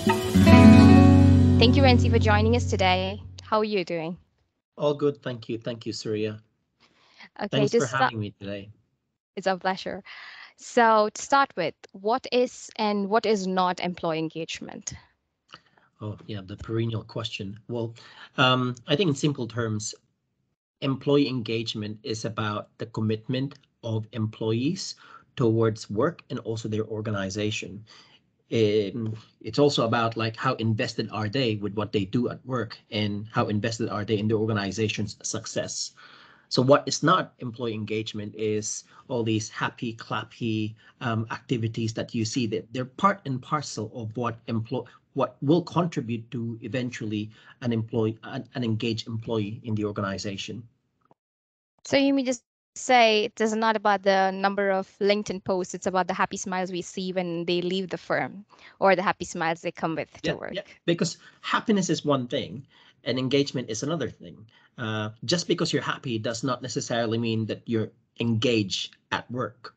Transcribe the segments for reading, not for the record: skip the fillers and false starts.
Thank you, Rhency, for joining us today. How are you doing? All good, thank you. Thank you, Surya. Okay, Thanks to for start, having me today. it's a pleasure. So, to start with, what is and what is not employee engagement? Oh, yeah, the perennial question. Well, I think in simple terms, employee engagement is about the commitment of employees towards work and also their organization. It's also about like how invested are they with what they do at work and how invested are they in the organization's success. So what is not employee engagement is all these happy, clappy activities that you see that they're part and parcel of what will contribute to eventually an engaged employee in the organization. So, you mean to say it is not about the number of LinkedIn posts, it's about the happy smiles we see when they leave the firm or the happy smiles they come with to Yeah, yeah. work. Because happiness is one thing and engagement is another thing. Just because you're happy does not necessarily mean that you're engaged at work.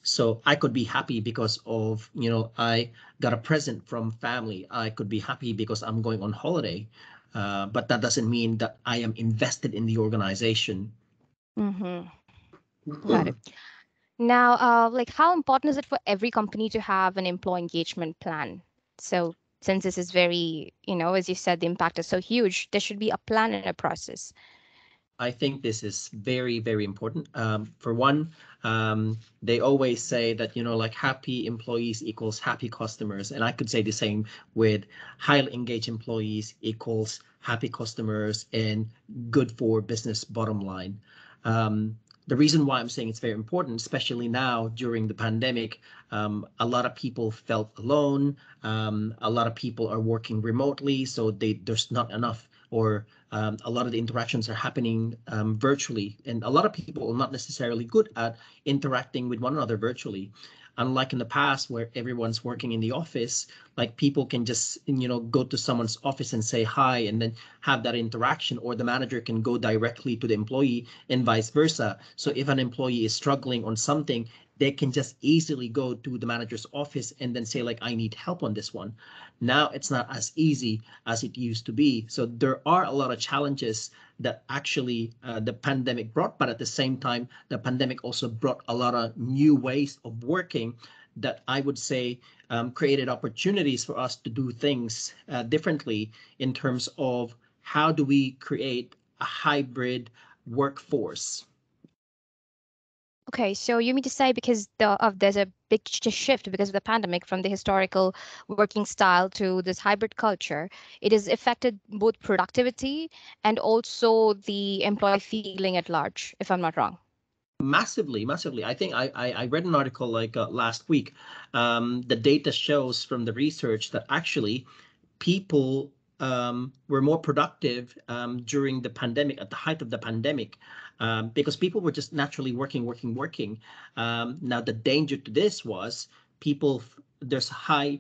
So I could be happy because of, I got a present from family. I could be happy because I'm going on holiday. But that doesn't mean that I am invested in the organization. Mm-hmm. Got it. Now, like how important is it for every company to have an employee engagement plan? So, since this is very, as you said, the impact is so huge, there should be a plan and a process. I think this is very, very important. For one, they always say that, like happy employees equals happy customers. And I could say the same with highly engaged employees equals happy customers and good for business bottom line. The reason why I'm saying it's very important, especially now during the pandemic, a lot of people felt alone. A lot of people are working remotely, so there's not enough or a lot of the interactions are happening virtually, and a lot of people are not necessarily good at interacting with one another virtually. Unlike in the past where everyone's working in the office, like people can just, go to someone's office and say hi and then have that interaction, or the manager can go directly to the employee and vice versa. So if an employee is struggling on something, they can just easily go to the manager's office and then say like, I need help on this one. Now it's not as easy as it used to be. So there are a lot of challenges that actually the pandemic brought, but at the same time, the pandemic also brought a lot of new ways of working that I would say created opportunities for us to do things differently in terms of how do we create a hybrid workforce. Okay, so you mean to say because there's a big shift because of the pandemic from the historical working style to this hybrid culture, it has affected both productivity and also the employee feeling at large, if I'm not wrong. Massively, massively. I think I read an article like last week. The data shows from the research that actually people were more productive during the pandemic, at the height of the pandemic, because people were just naturally working, working, working. Now, the danger to this was people, there's high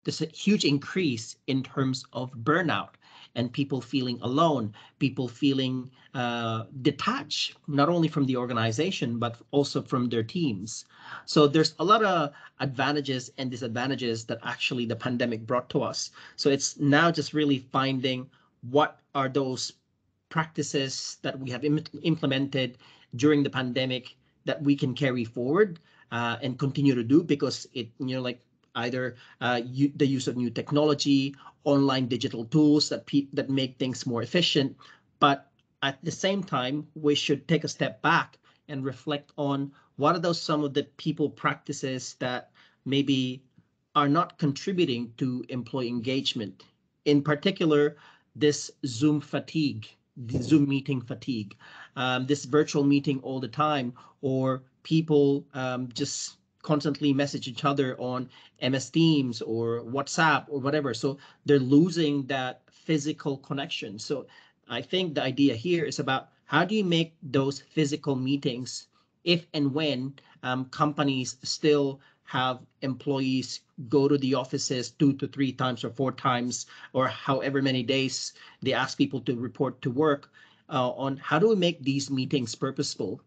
there's a huge increase in terms of burnout and people feeling alone, people feeling detached, not only from the organization, but also from their teams. So there's a lot of advantages and disadvantages that actually the pandemic brought to us. So it's now just really finding what are those practices that we have implemented during the pandemic that we can carry forward and continue to do because it, like either the use of new technology, online digital tools that make things more efficient. But at the same time, we should take a step back and reflect on what are those some of the people practices that maybe are not contributing to employee engagement. In particular, this Zoom fatigue, the Zoom meeting fatigue, this virtual meeting all the time, or people just constantly message each other on MS Teams or WhatsApp or whatever. So they're losing that physical connection. So I think the idea here is about how do you make those physical meetings if and when companies still have employees go to the offices 2 to 3 times or 4 times or however many days they ask people to report to work on how do we make these meetings purposeful.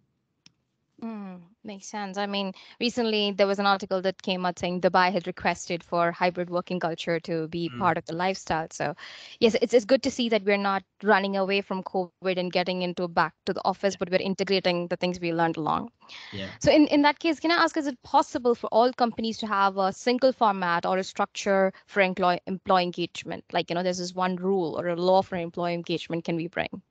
Makes sense. I mean, recently there was an article that came out saying Dubai had requested for hybrid working culture to be Mm, part of the lifestyle. So, yes, it's good to see that we're not running away from COVID and getting into back to the office, but yeah, we're integrating the things we learned along. yeah. So, in that case, can I ask, is it possible for all companies to have a single format or a structure for employee engagement? Like, there's this one rule or a law for employee engagement can we bring?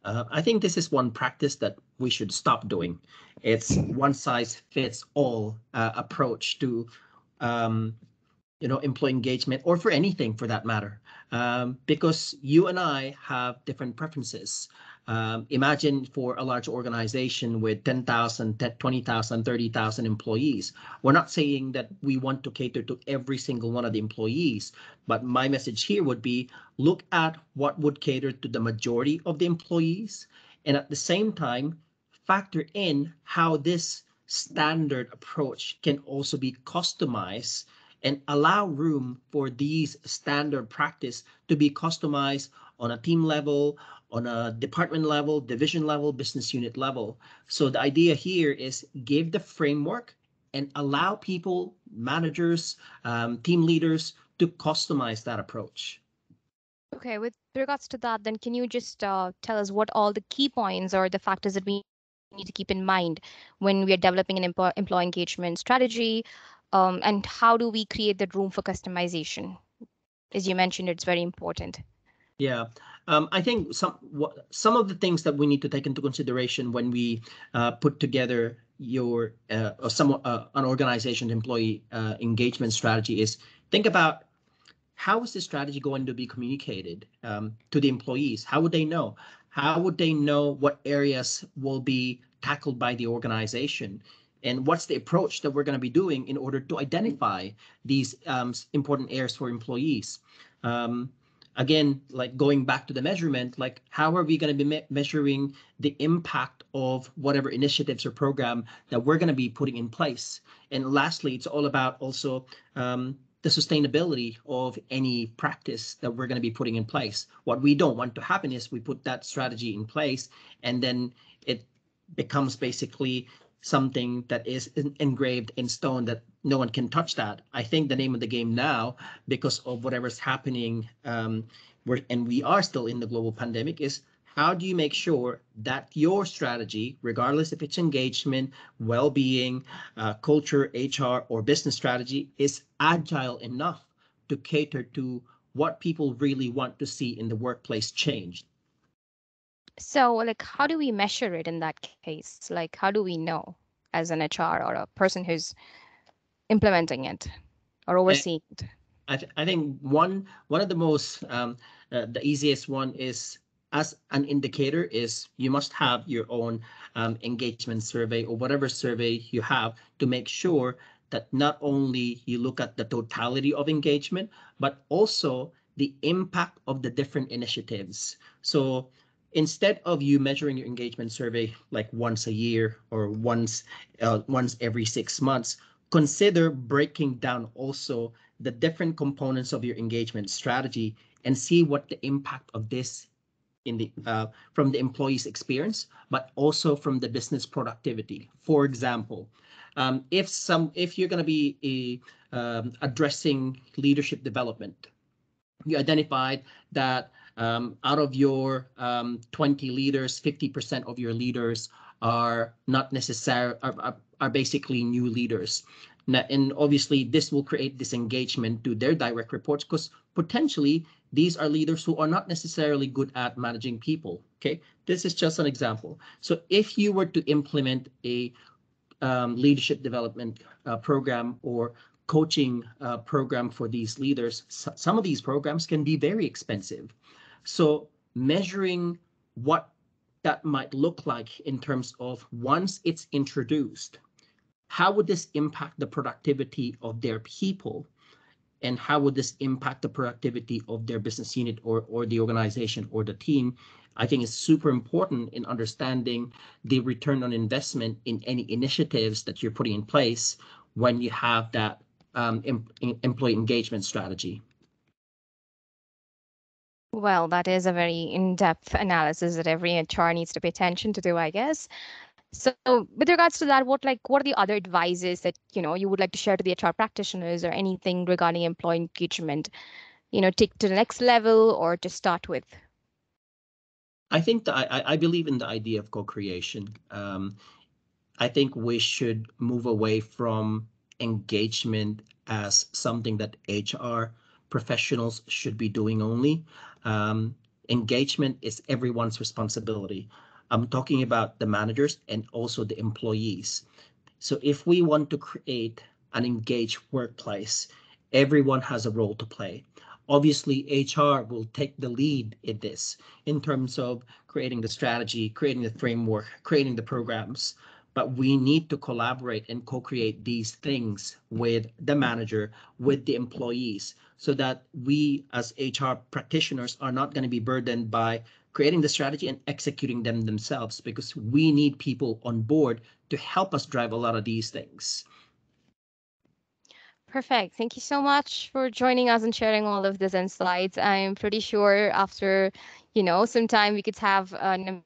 I think this is one practice that we should stop doing. It's one size fits all approach to um, employee engagement, or for anything for that matter, because you and I have different preferences. Imagine for a large organization with 10,000, 20,000, 30,000 employees. We're not saying that we want to cater to every single one of the employees, but my message here would be look at what would cater to the majority of the employees, and at the same time, factor in how this standard approach can also be customized and allow room for these standard practice to be customized on a team level, on a department level, division level, business unit level. So the idea here is give the framework and allow people, managers, team leaders to customize that approach. Okay, with regards to that, then can you just tell us what all the key points or the factors that we need to keep in mind when we are developing an employee engagement strategy? And how do we create that room for customization? As you mentioned, it's very important. Yeah, I think some of the things that we need to take into consideration when we put together your or some an organization's employee engagement strategy is think about how is this strategy going to be communicated to the employees? How would they know? How would they know what areas will be tackled by the organization? And what's the approach that we're going to be doing in order to identify these important areas for employees? Um, Again, like going back to the measurement, like how are we going to be measuring the impact of whatever initiatives or program that we're going to be putting in place? And lastly, it's all about also the sustainability of any practice that we're going to be putting in place. What we don't want to happen is we put that strategy in place and then it becomes basically something that is engraved in stone that no one can touch that. I think the name of the game now, because of whatever's happening, and we are still in the global pandemic, is how do you make sure that your strategy, regardless if it's engagement, well-being, culture, HR, or business strategy, is agile enough to cater to what people really want to see in the workplace changed. So, like, how do we measure it in that case? Like, how do we know as an HR or a person who's implementing it or overseeing it? I think one of the most the easiest one is as an indicator is you must have your own engagement survey or whatever survey you have to make sure that not only you look at the totality of engagement but also the impact of the different initiatives. So instead of you measuring your engagement survey like once a year or once every 6 months, consider breaking down also the different components of your engagement strategy and see what the impact of this in the from the employee's experience, but also from the business productivity. For example, if you're going to be addressing leadership development, you identified that out of your 20 leaders, 50% of your leaders are not necessary are basically new leaders. And obviously this will create disengagement to their direct reports because potentially these are leaders who are not necessarily good at managing people. Okay, this is just an example. So if you were to implement a leadership development program or coaching program for these leaders, some of these programs can be very expensive. So measuring what that might look like in terms of once it's introduced, how would this impact the productivity of their people? And how would this impact the productivity of their business unit or the organization or the team? I think is super important in understanding the return on investment in any initiatives that you're putting in place when you have that employee engagement strategy. Well, that is a very in-depth analysis that every HR needs to pay attention to do, I guess. So with regards to that, what are the other advices that, you would like to share to the HR practitioners or anything regarding employee engagement, take to the next level or to start with? I think that I believe in the idea of co-creation. I think we should move away from engagement as something that HR professionals should be doing only. Um, Engagement is everyone's responsibility. I'm talking about the managers and also the employees. So if we want to create an engaged workplace, everyone has a role to play. Obviously, HR will take the lead in this in terms of creating the strategy, creating the framework, creating the programs. But we need to collaborate and co-create these things with the manager, with the employees, so that we as HR practitioners are not going to be burdened by creating the strategy and executing them themselves, because we need people on board to help us drive a lot of these things. Perfect. Thank you so much for joining us and sharing all of these insights. I'm pretty sure after, some time we could have an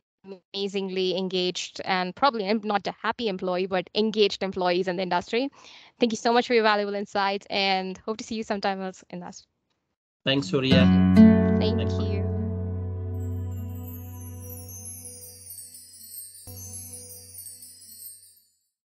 amazingly engaged and probably not a happy employee, but engaged employees in the industry. Thank you so much for your valuable insights and hope to see you sometime else in that. Thanks, Surya. Thank Thanks, you. bye.